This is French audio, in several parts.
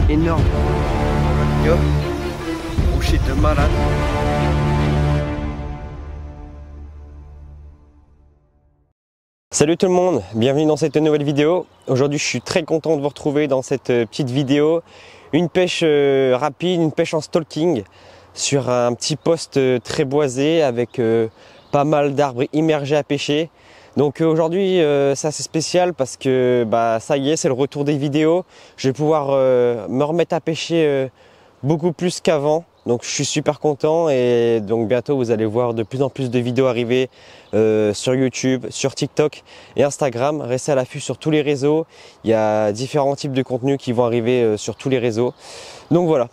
énorme. Les gars, rocher de malade. Salut tout le monde, bienvenue dans cette nouvelle vidéo. Aujourd'hui je suis très content de vous retrouver dans cette petite vidéo. Une pêche rapide, une pêche en stalking sur un petit poste très boisé avec pas mal d'arbres immergés à pêcher. Donc aujourd'hui c'est assez spécial parce que ça y est, c'est le retour des vidéos. Je vais pouvoir me remettre à pêcher beaucoup plus qu'avant. Donc je suis super content et donc bientôt vous allez voir de plus en plus de vidéos arriver sur YouTube, sur TikTok et Instagram. Restez à l'affût sur tous les réseaux. Il y a différents types de contenus qui vont arriver sur tous les réseaux. Donc voilà.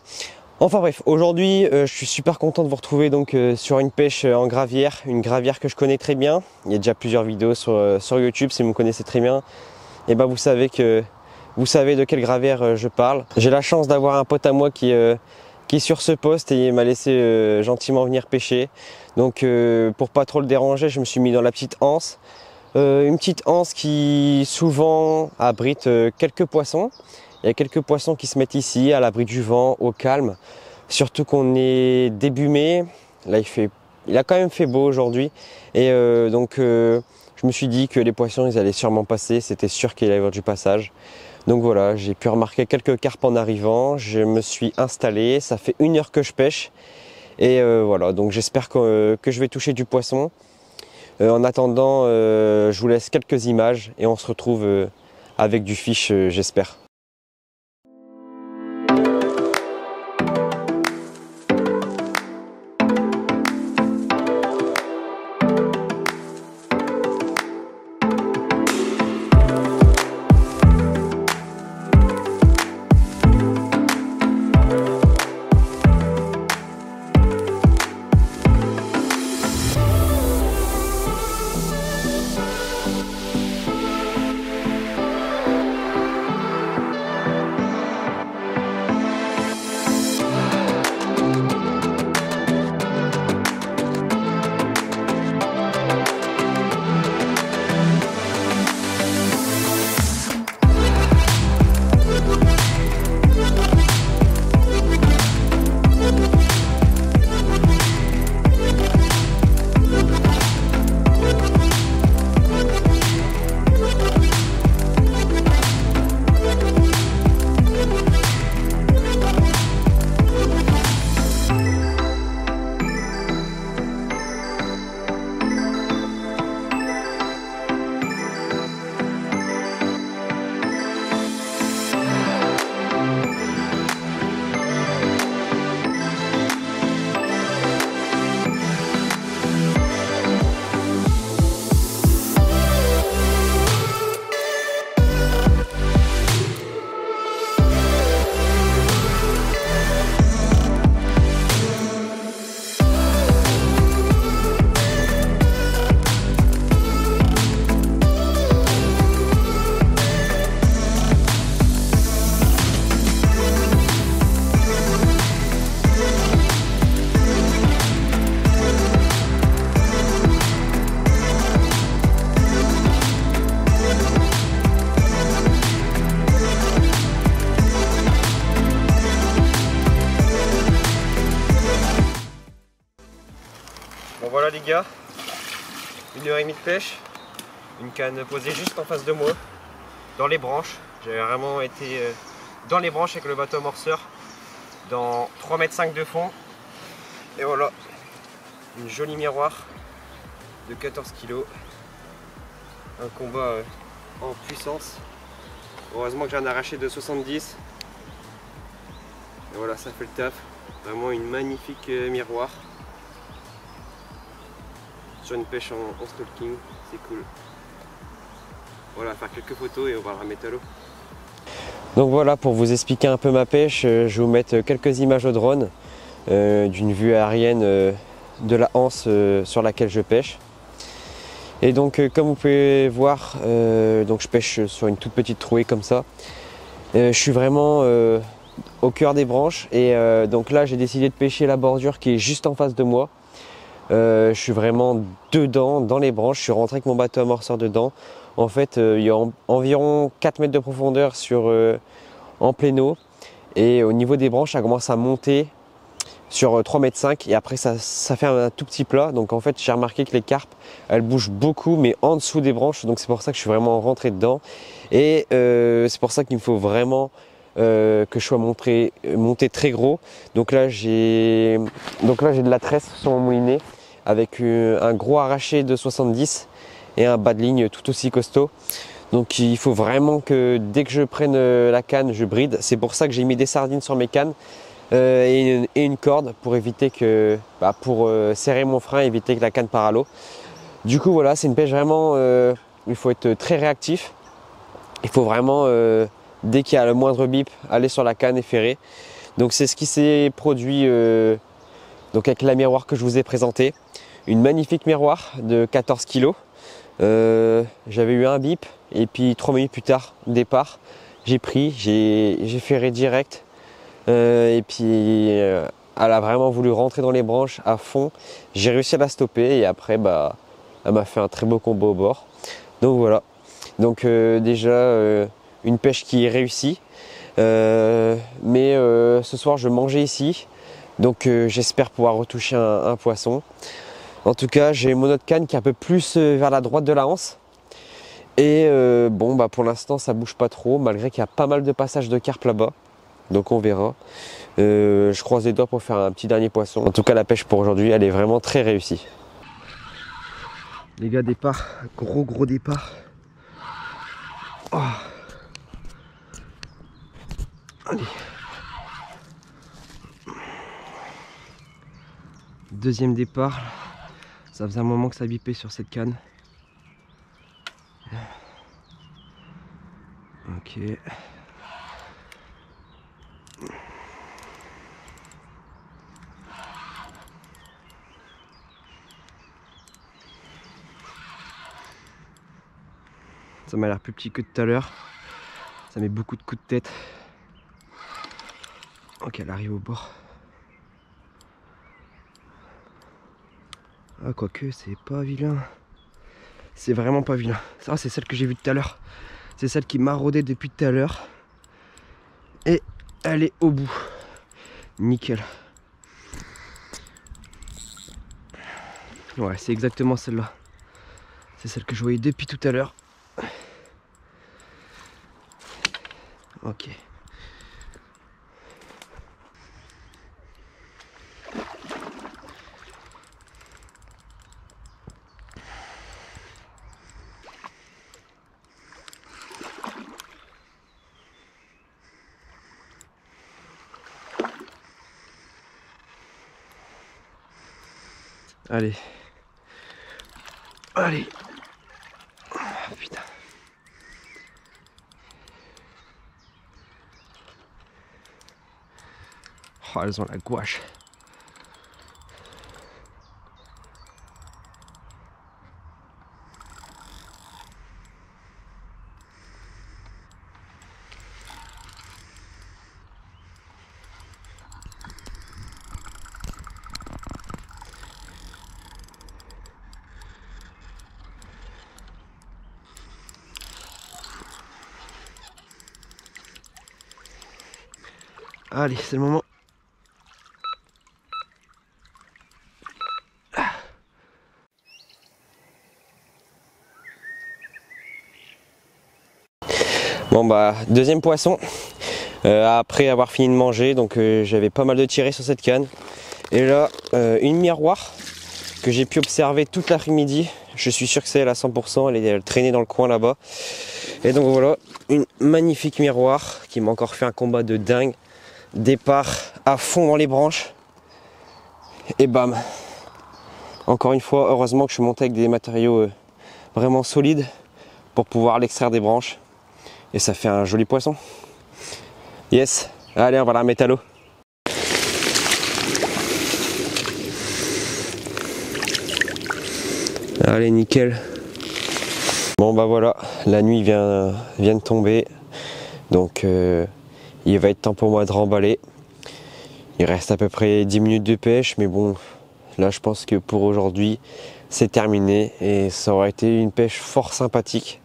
Enfin bref, aujourd'hui je suis super content de vous retrouver donc sur une pêche en gravière, une gravière que je connais très bien. Il y a déjà plusieurs vidéos sur YouTube si vous me connaissez très bien. Et vous savez de quelle gravière je parle. J'ai la chance d'avoir un pote à moi qui est sur ce poste et il m'a laissé gentiment venir pêcher. Donc pour pas trop le déranger, je me suis mis dans la petite anse. Une petite anse qui souvent abrite quelques poissons. Il y a quelques poissons qui se mettent ici à l'abri du vent, au calme. Surtout qu'on est début mai. Là il a quand même fait beau aujourd'hui. Et donc je me suis dit que les poissons ils allaient sûrement passer. C'était sûr qu'il allait y avoir du passage. Donc voilà, j'ai pu remarquer quelques carpes en arrivant, je me suis installé, ça fait 1 heure que je pêche et voilà, donc j'espère que je vais toucher du poisson. En attendant, je vous laisse quelques images et on se retrouve avec du fish, j'espère. Bon voilà les gars, 1h30 de pêche, une canne posée juste en face de moi, dans les branches. J'avais vraiment été dans les branches avec le bateau amorceur, dans 3,5 m de fond. Et voilà, une jolie miroir de 14 kg. Un combat en puissance. Heureusement que j'en ai arraché de 70. Et voilà, ça fait le taf. Vraiment une magnifique miroir. Sur une pêche en stalking, c'est cool. Voilà, faire quelques photos et on va la remettre à l'eau. Donc voilà, pour vous expliquer un peu ma pêche, je vais vous mettre quelques images au drone d'une vue aérienne de la anse sur laquelle je pêche. Et donc comme vous pouvez voir, donc je pêche sur une toute petite trouée comme ça. Je suis vraiment au cœur des branches et donc là j'ai décidé de pêcher la bordure qui est juste en face de moi. Je suis vraiment dedans, dans les branches, je suis rentré avec mon bateau amorceur dedans. En fait, il y a environ 4 mètres de profondeur en pleine eau. Et au niveau des branches, ça commence à monter sur 3,5 m et après ça fait un tout petit plat. Donc en fait j'ai remarqué que les carpes elles bougent beaucoup mais en dessous des branches, donc c'est pour ça que je suis vraiment rentré dedans. Et c'est pour ça qu'il me faut vraiment que je sois monté très gros. Donc là j'ai de la tresse sur mon moulinet avec un gros arraché de 70 et un bas de ligne tout aussi costaud. Donc il faut vraiment que dès que je prenne la canne, je bride. C'est pour ça que j'ai mis des sardines sur mes cannes et une corde pour éviter que, pour serrer mon frein, éviter que la canne part à l'eau. Du coup voilà, c'est une pêche vraiment, il faut être très réactif. Il faut vraiment, dès qu'il y a le moindre bip, aller sur la canne et ferrer. Donc c'est ce qui s'est produit donc avec la miroir que je vous ai présenté. Une magnifique miroir de 14 kg. J'avais eu un bip et puis 3 minutes plus tard, départ, j'ai pris, j'ai ferré direct et puis elle a vraiment voulu rentrer dans les branches à fond. J'ai réussi à la stopper et après elle m'a fait un très beau combo au bord. Donc voilà, donc déjà une pêche qui est réussie, mais ce soir je mangeais ici, donc j'espère pouvoir retoucher un poisson. En tout cas, j'ai mon autre canne qui est un peu plus vers la droite de la anse. Et pour l'instant, ça bouge pas trop, malgré qu'il y a pas mal de passages de carpe là-bas. Donc on verra. Je croise les doigts pour faire un petit dernier poisson. En tout cas, la pêche pour aujourd'hui, elle est vraiment très réussie. Les gars, départ. Gros départ. Oh. Allez. Deuxième départ. Ça faisait un moment que ça bipait sur cette canne. Ok. Ça m'a l'air plus petit que tout à l'heure. Ça met beaucoup de coups de tête. Ok, elle arrive au bord. Ah, quoique, c'est pas vilain. C'est vraiment pas vilain. Ça, c'est celle que j'ai vue tout à l'heure. C'est celle qui maraudait depuis tout à l'heure. Et elle est au bout. Nickel. Ouais, c'est exactement celle-là. C'est celle que je voyais depuis tout à l'heure. Ok. Allez. Allez. Ah, putain. Oh, elles ont la gouache. Allez, c'est le moment. Bon deuxième poisson. Après avoir fini de manger, donc j'avais pas mal de tirés sur cette canne. Et là, une miroir que j'ai pu observer toute l'après-midi. Je suis sûr que c'est elle à 100%, elle traînait dans le coin là-bas. Et donc voilà, une magnifique miroir qui m'a encore fait un combat de dingue. Départ à fond dans les branches. Et bam. Encore une fois, heureusement que je suis monté avec des matériaux vraiment solides pour pouvoir l'extraire des branches. Et ça fait un joli poisson. Yes. Allez, on va la mettre à l'eau. Allez, nickel. Bon voilà, la nuit vient de tomber. Donc il va être temps pour moi de remballer. Il reste à peu près 10 minutes de pêche, mais bon, là je pense que pour aujourd'hui c'est terminé et ça aura été une pêche fort sympathique.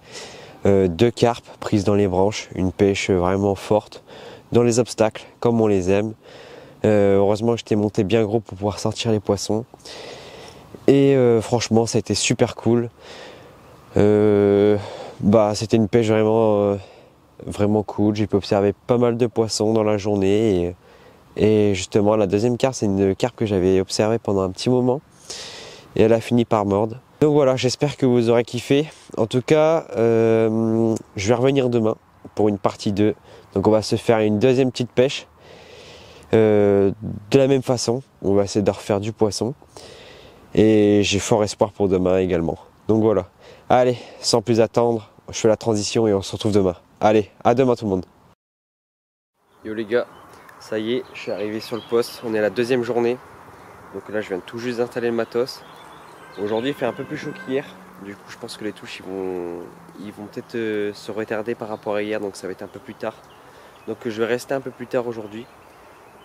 2 carpes prises dans les branches, une pêche vraiment forte dans les obstacles comme on les aime. Heureusement que j'étais monté bien gros pour pouvoir sortir les poissons et franchement ça a été super cool. C'était une pêche vraiment cool. J'ai pu observer pas mal de poissons dans la journée et justement la deuxième carpe, c'est une carpe que j'avais observée pendant un petit moment et elle a fini par mordre. Donc voilà, j'espère que vous aurez kiffé. En tout cas, je vais revenir demain pour une partie 2. Donc on va se faire une deuxième petite pêche. De la même façon, on va essayer de refaire du poisson. Et j'ai fort espoir pour demain également. Donc voilà. Allez, sans plus attendre, je fais la transition et on se retrouve demain. Allez, à demain tout le monde. Yo les gars, ça y est, je suis arrivé sur le poste. On est à la deuxième journée. Donc là, je viens tout juste d'installer le matos. Aujourd'hui, il fait un peu plus chaud qu'hier. Du coup, je pense que les touches, ils vont peut-être se retarder par rapport à hier. Donc ça va être un peu plus tard. Donc je vais rester un peu plus tard aujourd'hui.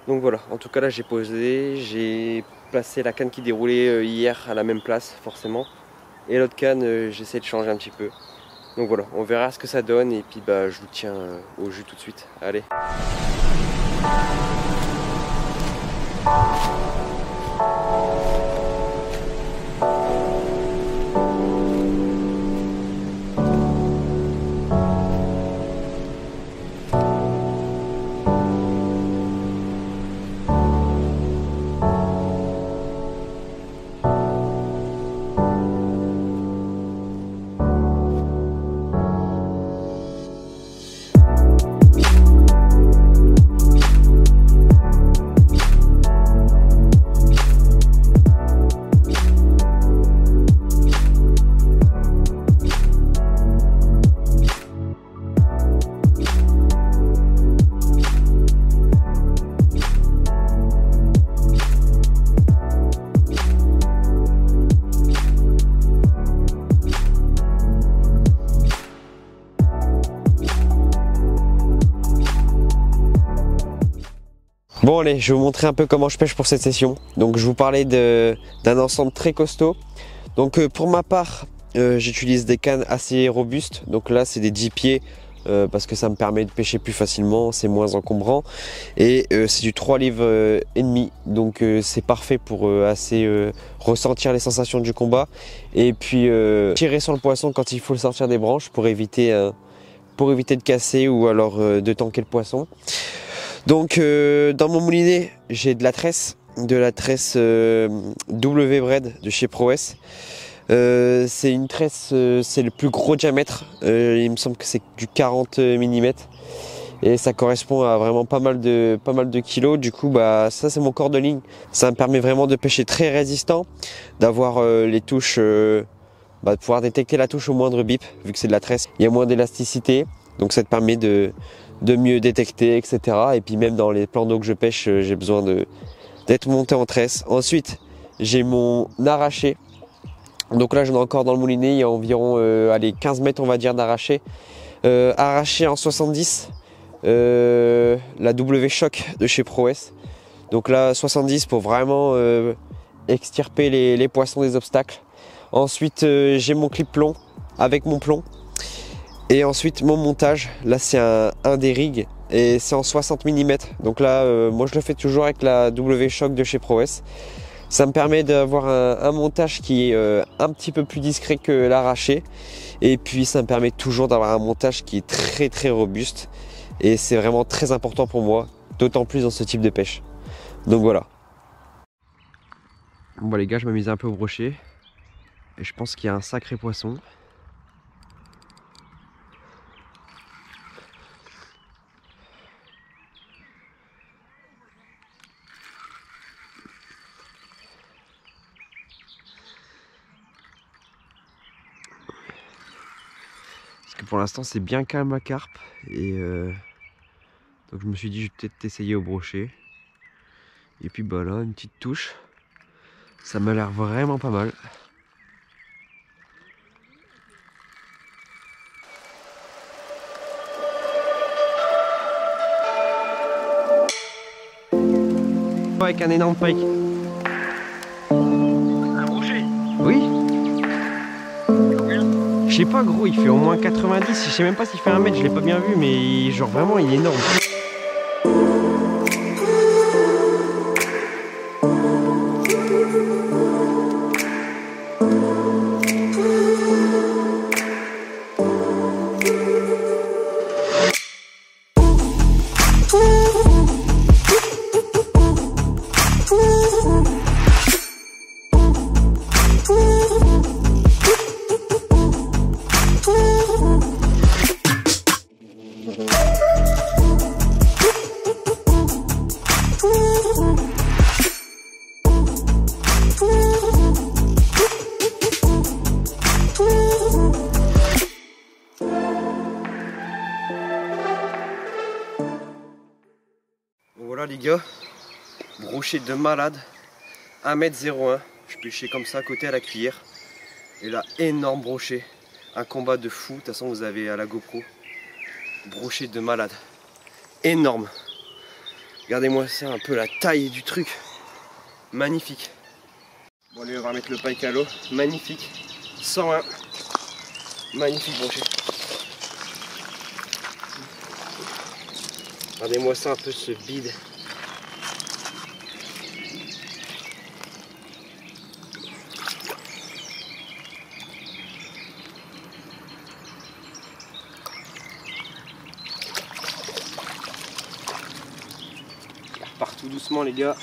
Donc voilà, en tout cas là, j'ai posé. J'ai placé la canne qui déroulait hier à la même place, forcément. Et l'autre canne, j'essaie de changer un petit peu. Donc voilà, on verra ce que ça donne. Et puis je vous tiens au jus tout de suite. Allez. Bon allez, je vais vous montrer un peu comment je pêche pour cette session. Donc je vous parlais d'un ensemble très costaud. Donc pour ma part, j'utilise des cannes assez robustes. Donc là c'est des 10 pieds parce que ça me permet de pêcher plus facilement, c'est moins encombrant. Et c'est du 3 livres et demi. Donc c'est parfait pour assez ressentir les sensations du combat. Et puis tirer sur le poisson quand il faut le sortir des branches pour éviter de casser ou alors de tanker le poisson. Donc dans mon moulinet, j'ai de la tresse W-Braid de chez ProS. C'est une tresse, c'est le plus gros diamètre, il me semble que c'est du 40 mm et ça correspond à vraiment pas mal de kilos. Du coup ça c'est mon corps de ligne, ça me permet vraiment de pêcher très résistant, d'avoir les touches, de pouvoir détecter la touche au moindre bip vu que c'est de la tresse, il y a moins d'élasticité, donc ça te permet de mieux détecter, etc. Et puis même dans les plans d'eau que je pêche, j'ai besoin d'être monté en tresse. Ensuite, j'ai mon arraché. Donc là, j'en ai encore dans le moulinet, il y a environ 15 mètres, on va dire, d'arraché. Arraché en 70, la W-Shock de chez ProS. Donc là, 70 pour vraiment extirper les poissons des obstacles. Ensuite, j'ai mon clip plomb avec mon plomb. Et ensuite mon montage, là c'est un des rigs et c'est en 60 mm. Donc là moi je le fais toujours avec la W-Shock de chez ProS. Ça me permet d'avoir un montage qui est un petit peu plus discret que l'arraché. Et puis ça me permet toujours d'avoir un montage qui est très très robuste. Et c'est vraiment très important pour moi, d'autant plus dans ce type de pêche. Donc voilà. Bon les gars, je m'amuse un peu au brochet. Et je pense qu'il y a un sacré poisson. Pour l'instant c'est bien calme à carpe et donc je me suis dit je vais peut-être essayer au brochet et puis là une petite touche, ça m'a l'air vraiment pas mal. Avec un énorme pike. Un brochet? Oui. Je sais pas gros, il fait au moins 90, je sais même pas s'il fait 1 mètre, je l'ai pas bien vu, mais genre vraiment il est énorme. Voilà les gars, brochet de malade, 1m01, je pêchais comme ça à côté à la cuillère. Et là, énorme brochet, un combat de fou, de toute façon vous avez à la GoPro. Brochet de malade, énorme. Regardez-moi ça, un peu la taille du truc, magnifique. Bon allez, on va mettre le pike à l'eau, magnifique, 101, magnifique brochet. Regardez-moi ça un peu, ce bide. Il repart tout doucement les gars.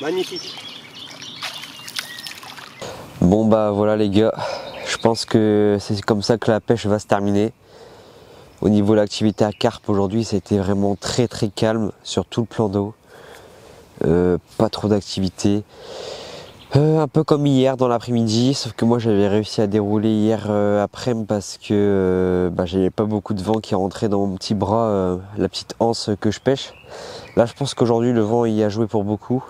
Magnifique. Bon bah voilà les gars, je pense que c'est comme ça que la pêche va se terminer. Au niveau de l'activité à carpe aujourd'hui, c'était vraiment très calme sur tout le plan d'eau. Pas trop d'activité. Un peu comme hier dans l'après-midi, sauf que moi j'avais réussi à dérouler hier après-midi parce que j'avais pas beaucoup de vent qui rentrait dans mon petit bras, la petite anse que je pêche. Là je pense qu'aujourd'hui le vent y a joué pour beaucoup.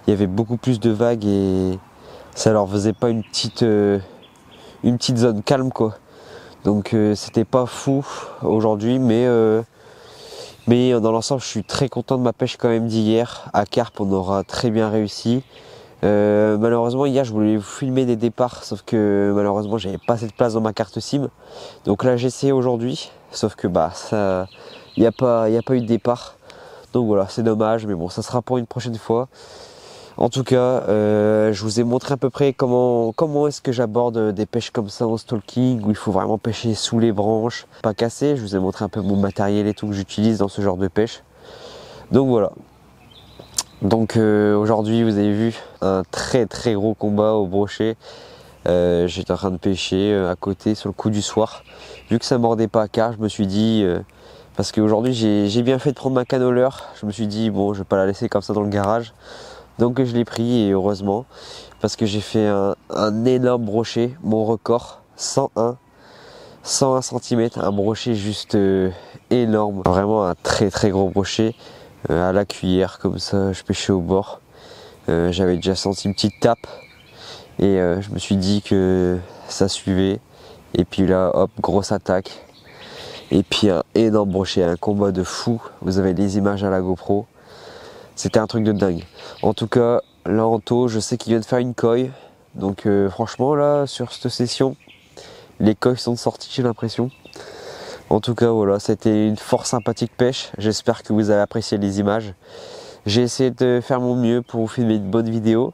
Il y avait beaucoup plus de vagues et ça leur faisait pas une petite zone calme quoi. Donc c'était pas fou aujourd'hui, mais dans l'ensemble je suis très content de ma pêche quand même d'hier. À carpe on aura très bien réussi. Malheureusement hier je voulais vous filmer des départs, sauf que malheureusement j'avais pas assez de place dans ma carte SIM. Donc là j'ai essayé aujourd'hui, sauf que ça il n'y a pas eu de départ. Donc voilà, c'est dommage, mais bon ça sera pour une prochaine fois. En tout cas, je vous ai montré à peu près comment est-ce que j'aborde des pêches comme ça en stalking, où il faut vraiment pêcher sous les branches, pas casser. Je vous ai montré un peu mon matériel et tout que j'utilise dans ce genre de pêche. Donc voilà. Donc aujourd'hui, vous avez vu un très gros combat au brochet. J'étais en train de pêcher à côté sur le coup du soir. Vu que ça mordait pas à carpe, je me suis dit... parce qu'aujourd'hui, j'ai bien fait de prendre ma canne au leurre. Je me suis dit, bon, je vais pas la laisser comme ça dans le garage. Donc je l'ai pris et heureusement parce que j'ai fait un énorme brochet, mon record 101 cm, un brochet juste énorme, vraiment un très gros brochet à la cuillère comme ça, je pêchais au bord. J'avais déjà senti une petite tape et je me suis dit que ça suivait et puis là hop, grosse attaque et puis un énorme brochet, un combat de fou. Vous avez les images à la GoPro. C'était un truc de dingue. En tout cas, là en taux, je sais qu'il vient de faire une coille. Donc franchement là, sur cette session, les coilles sont sorties, j'ai l'impression. En tout cas voilà, c'était une fort sympathique pêche. J'espère que vous avez apprécié les images. J'ai essayé de faire mon mieux pour vous filmer une bonne vidéo.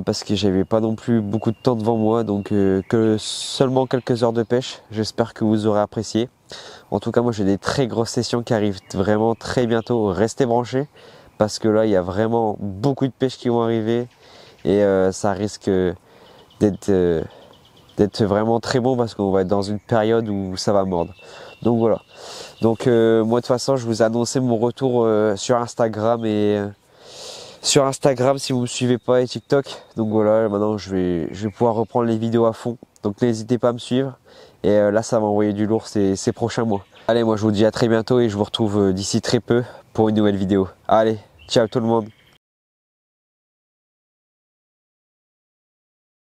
Parce que j'avais pas non plus beaucoup de temps devant moi. Donc que seulement quelques heures de pêche. J'espère que vous aurez apprécié. En tout cas, moi j'ai des très grosses sessions qui arrivent vraiment très bientôt. Restez branchés. Parce que là, il y a vraiment beaucoup de pêches qui vont arriver et ça risque d'être vraiment très bon parce qu'on va être dans une période où ça va mordre. Donc voilà. Donc moi de toute façon, je vous ai annoncé mon retour sur Instagram et sur Instagram si vous me suivez pas et TikTok. Donc voilà, maintenant je vais pouvoir reprendre les vidéos à fond. Donc n'hésitez pas à me suivre et là ça va envoyer du lourd ces prochains mois. Allez, moi je vous dis à très bientôt et je vous retrouve d'ici très peu pour une nouvelle vidéo. Allez, ciao tout le monde.